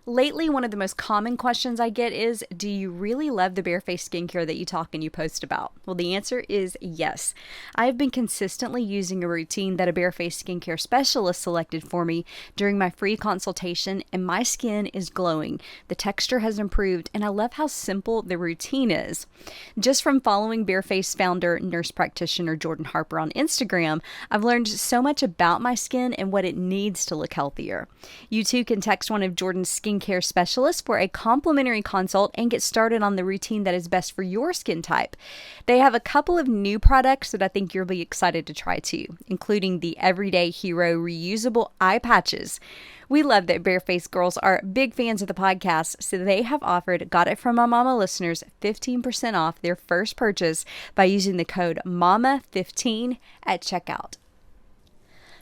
Lately, one of the most common questions I get is, do you really love the bare-faced skincare that you talk and you post about? Well, the answer is yes. I have been consistently using a routine that a bare-faced skincare specialist selected for me during my free consultation, and my skin is glowing. The texture has improved, and I love how simple the routine is. Just from following bare-faced founder, nurse practitioner Jordan Harper on Instagram, I've learned so much about my skin and what it needs to look healthier. You too can text one of Jordan's skincare specialists for a complimentary consult and get started on the routine that is best for your skin type. They have a couple of new products that I think you'll be excited to try too, including the Everyday Hero reusable eye patches. We love that Barefaced Girls are big fans of the podcast, so they have offered Got It From My Mama listeners 15% off their first purchase by using the code MAMA15 at checkout.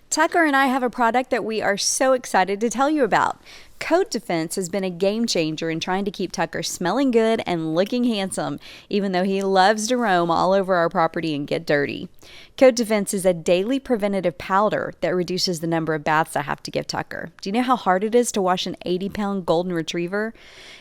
Tucker and I have a product that we are so excited to tell you about. Coat Defense has been a game changer in trying to keep Tucker smelling good and looking handsome, even though he loves to roam all over our property and get dirty. Coat Defense is a daily preventative powder that reduces the number of baths I have to give Tucker. Do you know how hard it is to wash an 80-pound golden retriever?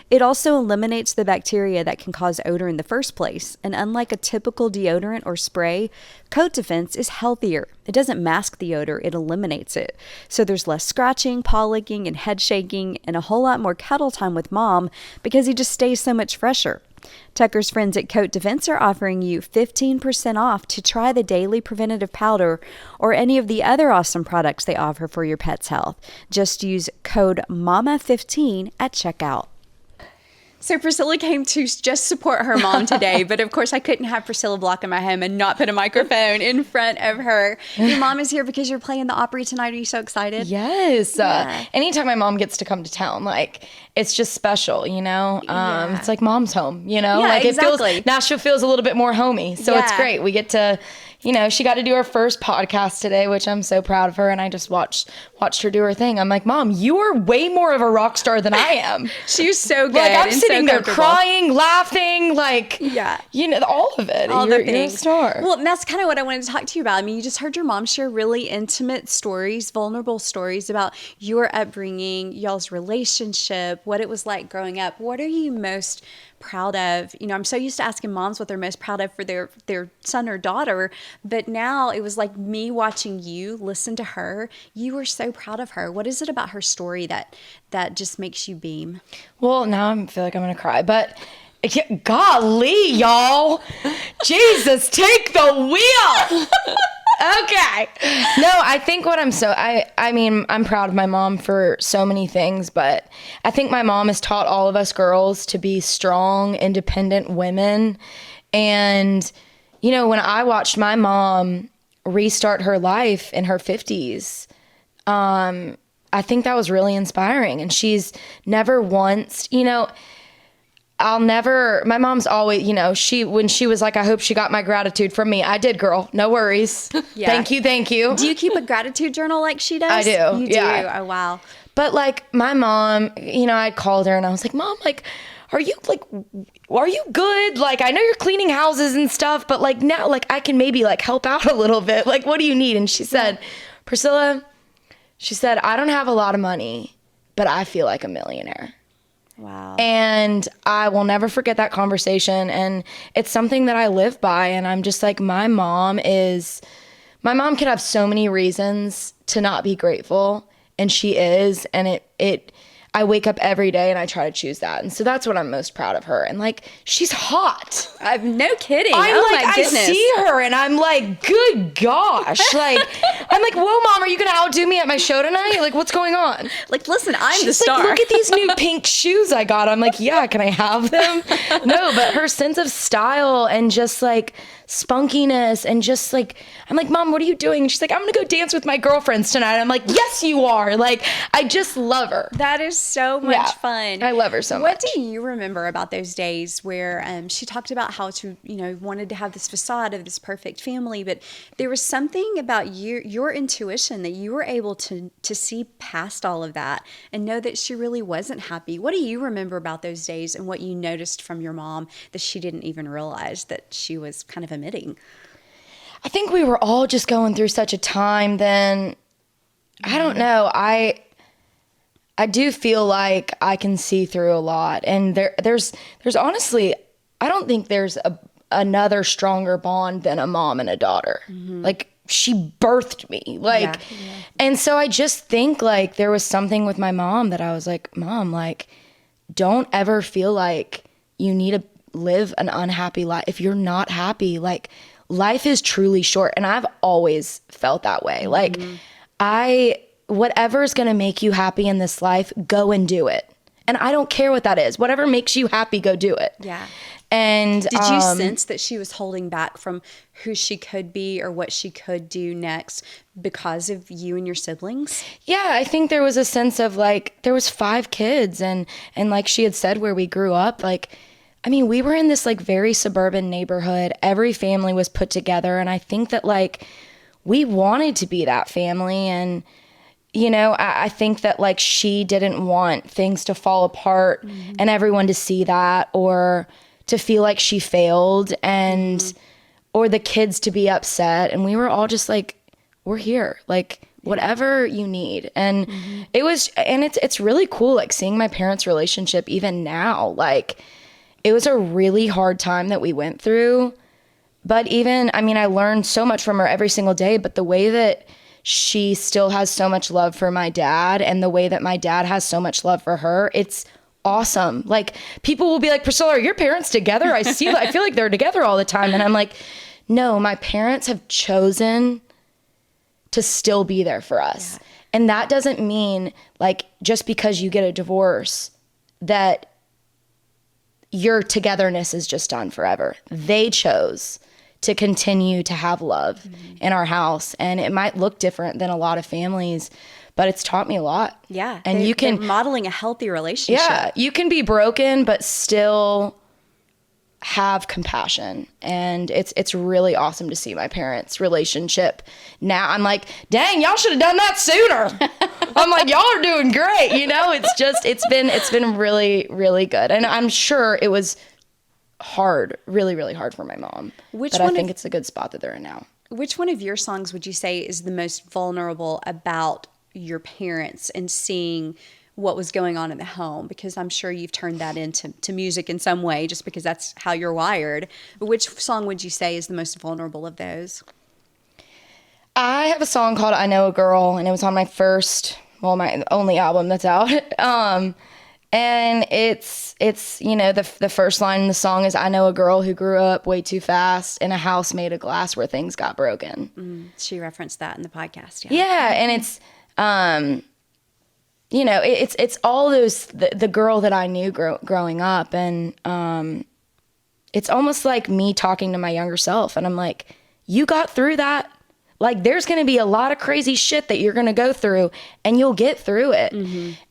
It also eliminates the bacteria that can cause odor in the first place, and unlike a typical deodorant or spray, Coat Defense is healthier. It doesn't mask the odor, it eliminates it. So there's less scratching, paw licking, and head shaking, and a whole lot more cuddle time with mom because he just stays so much fresher. Tucker's friends at Coat Defense are offering you 15% off to try the daily preventative powder or any of the other awesome products they offer for your pet's health. Just use code MAMA15 at checkout. So Priscilla came to just support her mom today, but of course I couldn't have Priscilla Block in my home and not put a microphone in front of her. Your mom is here because you're playing the Opry tonight. Are you so excited? Yes. Yeah. Anytime my mom gets to come to town, like, it's just special, you know? Yeah. It's like mom's home, you know? Yeah, like exactly. Nashville feels a little bit more homey. So it's Yeah. great. We get to, you know, she got to do her first podcast today, which I'm so proud of her. And I just watched her do her thing. I'm like, Mom, you are way more of a rock star than I am. She was so good. Like, I'm and sitting so there comfortable. crying, laughing, like, Yeah. you know, all of it. All you're, the things. You're a star. Well, and that's kind of what I wanted to talk to you about. I mean, you just heard your mom share really intimate stories, vulnerable stories about your upbringing, y'all's relationship, what it was like growing up. What are you most proud of? You know, I'm so used to asking moms what they're most proud of for their son or daughter, but now it was like me watching you listen to her. You were so proud of her. What is it about her story that just makes you beam? Well, now I feel like I'm going to cry, but golly, y'all. Jesus, take the wheel. Okay. No, I think what I mean, I'm proud of my mom for so many things, but I think my mom has taught all of us girls to be strong, independent women. And, you know, when I watched my mom restart her life in her 50s, I think that was really inspiring. And she's never once, you know, my mom's always, you know, when she was like, I hope she got my gratitude from me. I did, girl. No worries. Yeah. Thank you. Do you keep a gratitude journal like she does? I do. You do? Yeah. Oh, wow. But like my mom, you know, I called her and I was like, Mom, like, are you good? Like, I know you're cleaning houses and stuff, but like now, like I can maybe like help out a little bit. Like, what do you need? And she said, Priscilla, I don't have a lot of money, but I feel like a millionaire. Wow. And I will never forget that conversation. And it's something that I live by. And I'm just like, my mom could have so many reasons to not be grateful. And she is. And I wake up every day and I try to choose that. And so that's what I'm most proud of her. And like, she's hot. No kidding. My goodness. I see her and I'm like, good gosh. Like, I'm like, whoa, Mom, are you going to outdo me at my show tonight? Like, what's going on? Like, listen, I'm She's the star. like, look at these new pink shoes I got. I'm like, yeah, can I have them? No, but her sense of style and just like spunkiness and just like, I'm like, Mom, what are you doing? And she's like, I'm going to go dance with my girlfriends tonight. I'm like, yes, you are. Like, I just love her. That is so much fun. I love her so much. What do you remember about those days where she talked about how to, you know, wanted to have this facade of this perfect family, but there was something about your intuition that you were able to see past all of that and know that she really wasn't happy. What do you remember about those days and what you noticed from your mom that she didn't even realize that she was kind of emitting? I think we were all just going through such a time then. I don't know. I do feel like I can see through a lot. And there's honestly, I don't think there's another stronger bond than a mom and a daughter. Like, she birthed me. Like, and so I just think like there was something with my mom that I was like, Mom, like, don't ever feel like you need to live an unhappy life. If you're not happy, like, life is truly short. And I've always felt that way. Like, whatever is going to make you happy in this life, go and do it. And I don't care what that is. Whatever makes you happy, go do it. Yeah. And did you sense that she was holding back from who she could be or what she could do next because of you and your siblings? Yeah, I think there was a sense of like, there was 5 kids and like she had said where we grew up, like, I mean, we were in this like very suburban neighborhood. Every family was put together. And I think that like we wanted to be that family. And, you know, I think that like she didn't want things to fall apart and everyone to see that or to feel like she failed and or the kids to be upset. And we were all just like, we're here, like whatever you need. And it was, and it's really cool, like seeing my parents' relationship even now. Like, it was a really hard time that we went through. But even, I mean, I learned so much from her every single day, but the way that she still has so much love for my dad and the way that my dad has so much love for her, it's awesome. Like, people will be like, Priscilla, are your parents together? I feel like they're together all the time. And I'm like, no, my parents have chosen to still be there for us. Yeah. And that doesn't mean like, just because you get a divorce that your togetherness is just done forever. They chose to continue to have love in our house. And it might look different than a lot of families, but it's taught me a lot. Yeah. And they're modeling a healthy relationship. Yeah. You can be broken, but still have compassion. And it's really awesome to see my parents' relationship now. I'm like, dang, y'all should have done that sooner. I'm like, y'all are doing great. You know, it's been really, really good. And I'm sure it was hard, really, really hard for my mom. But I think it's a good spot that they're in now. Which one of your songs would you say is the most vulnerable about your parents and seeing what was going on in the home? Because I'm sure you've turned that into music in some way, just because that's how you're wired. But which song would you say is the most vulnerable of those? I have a song called I Know a Girl, and it was on my my only album that's out. And it's you know, the first line in the song is, I know a girl who grew up way too fast in a house made of glass where things got broken. She referenced that in the podcast. Yeah, and it's you know, it's all those, the girl that I knew growing up. And it's almost like me talking to my younger self. And I'm like, you got through that. Like, there's going to be a lot of crazy shit that you're going to go through, and you'll get through it.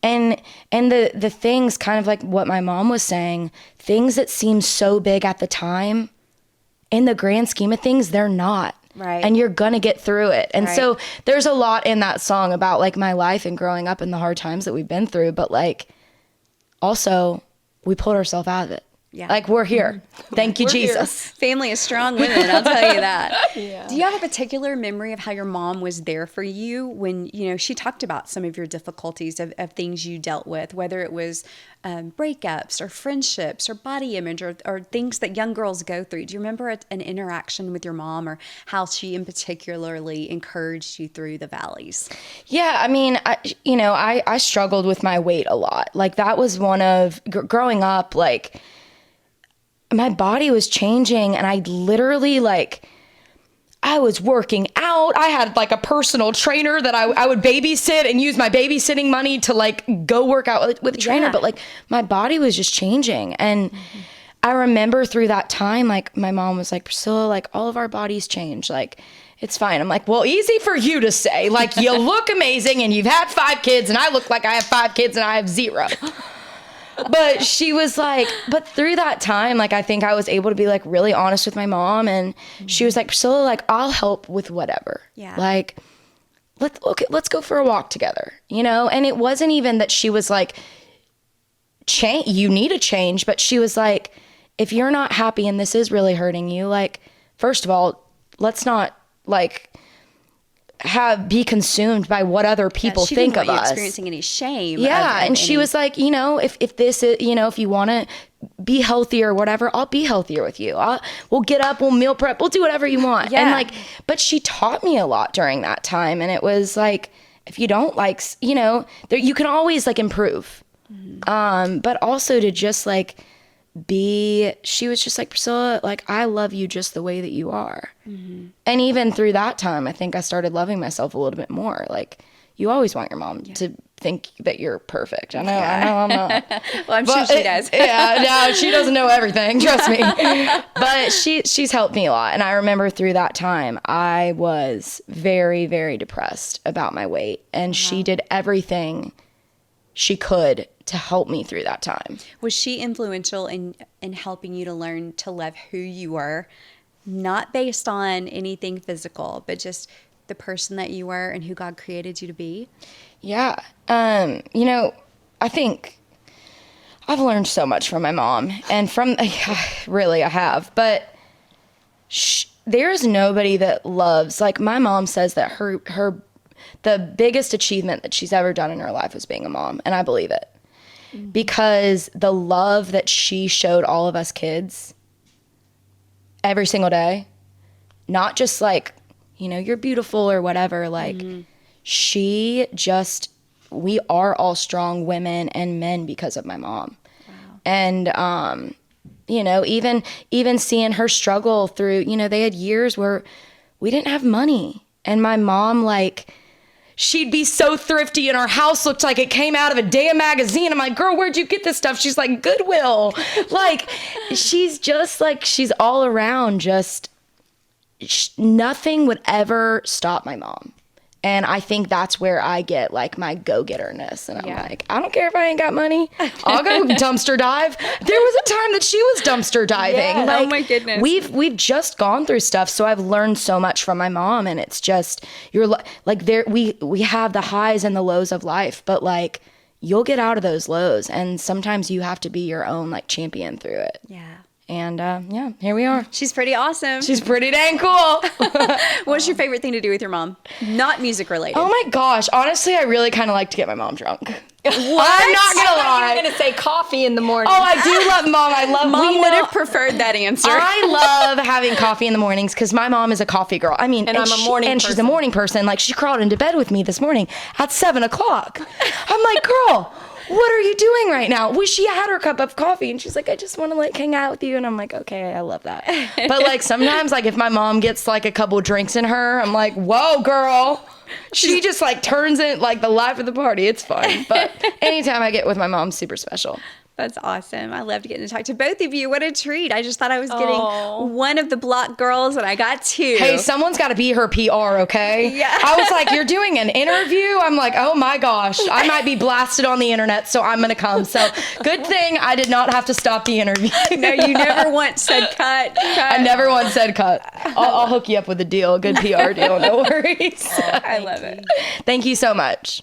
And the things, kind of like what my mom was saying, things that seem so big at the time, in the grand scheme of things, they're not. Right. And you're going to get through it. And so there's a lot in that song about like my life and growing up and the hard times that we've been through. But like, also, we pulled ourselves out of it. Yeah. Like, we're here. Thank you, Jesus. Here. Family of strong women, I'll tell you that. Yeah. Do you have a particular memory of how your mom was there for you when, you know, she talked about some of your difficulties of things you dealt with, whether it was breakups or friendships or body image or things that young girls go through? Do you remember an interaction with your mom or how she in particularly encouraged you through the valleys? Yeah, I mean, I struggled with my weight a lot. Like, that was one of, growing up, like, my body was changing, and I literally, like, I was working out. I had like a personal trainer that I would babysit and use my babysitting money to like go work out with a trainer. But like, my body was just changing. And I remember through that time, like, my mom was like, Priscilla, like, all of our bodies change. Like, it's fine. I'm like, well, easy for you to say. Like, you look amazing and you've had 5 kids, and I look like I have 5 kids and I have 0. But she was like, but through that time, like, I think I was able to be like really honest with my mom, and she was like, Priscilla, like, I'll help with whatever. Yeah. Like, let's go for a walk together, you know? And it wasn't even that she was like, you need a change, but she was like, if you're not happy and this is really hurting you, like, first of all, let's not like be consumed by what other people she think didn't of want you us. experiencing any shame. Yeah. of And she any- was like, you know, if this is, you know, if you want to be healthier or whatever, I'll be healthier with you. We'll get up, we'll meal prep, we'll do whatever you want. Yeah. And like, but she taught me a lot during that time. And it was like, if you don't like, you know, there, you can always like improve. But also to just like she was just like, Priscilla, like, I love you just the way that you are. And even through that time, I think I started loving myself a little bit more. Like, you always want your mom to think that you're perfect. I know I'm not. Well, I'm sure she does. Yeah, no, she doesn't know everything, trust me. But she's helped me a lot. And I remember through that time, I was very, very depressed about my weight. And she did everything she could to help me through that time. Was she influential in helping you to learn to love who you were, not based on anything physical, but just the person that you were and who God created you to be? Yeah. You know, I think I've learned so much from my mom, and really I have, but there's nobody that loves, like, my mom says that the biggest achievement that she's ever done in her life was being a mom. And I believe it. Because the love that she showed all of us kids every single day, not just like, you know, you're beautiful or whatever, like we are all strong women and men because of my mom. Wow. And, you know, even seeing her struggle through, you know, they had years where we didn't have money, and my mom, like, she'd be so thrifty and our house looked like it came out of a damn magazine. I'm like, girl, where'd you get this stuff? She's like, Goodwill. Like, she's just like, she's all around, just nothing would ever stop my mom. And I think that's where I get like my go-getterness. And I'm like, I don't care if I ain't got money. I'll go dumpster dive. There was a time that she was dumpster diving. Yeah, like, oh my goodness. We've just gone through stuff. So I've learned so much from my mom. And it's just, we have the highs and the lows of life, but like, you'll get out of those lows. And sometimes you have to be your own like champion through it. Yeah. And yeah, here we are. She's pretty awesome. She's pretty dang cool. What's your favorite thing to do with your mom? Not music related. Oh my gosh. Honestly, I really kind of like to get my mom drunk. What? I'm not going to lie. You were going to say coffee in the morning. Oh, I do love Mom. I love Mom would have preferred that answer. I love having coffee in the mornings because my mom is a coffee girl. I mean, And I'm a morning and she's a person. morning person. Like, she crawled into bed with me this morning at 7:00. I'm like, girl, what are you doing right now? Well, she had her cup of coffee and she's like, I just want to like hang out with you. And I'm like, okay, I love that. But like sometimes like if my mom gets like a couple drinks in her, I'm like, whoa, girl. She just like turns it like the life of the party. It's fun. But anytime I get with my mom, super special. That's awesome. I loved getting to talk to both of you. What a treat. I just thought I was getting Aw. one of the Block girls, and I got two. Hey, someone's got to be her PR, okay? Yeah. I was like, you're doing an interview? I'm like, oh my gosh, I might be blasted on the internet, so I'm going to come. So good thing I did not have to stop the interview. No, you never once said cut. I never once said cut. I'll hook you up with a deal, a good PR deal, no worries. I love it. Thank you so much.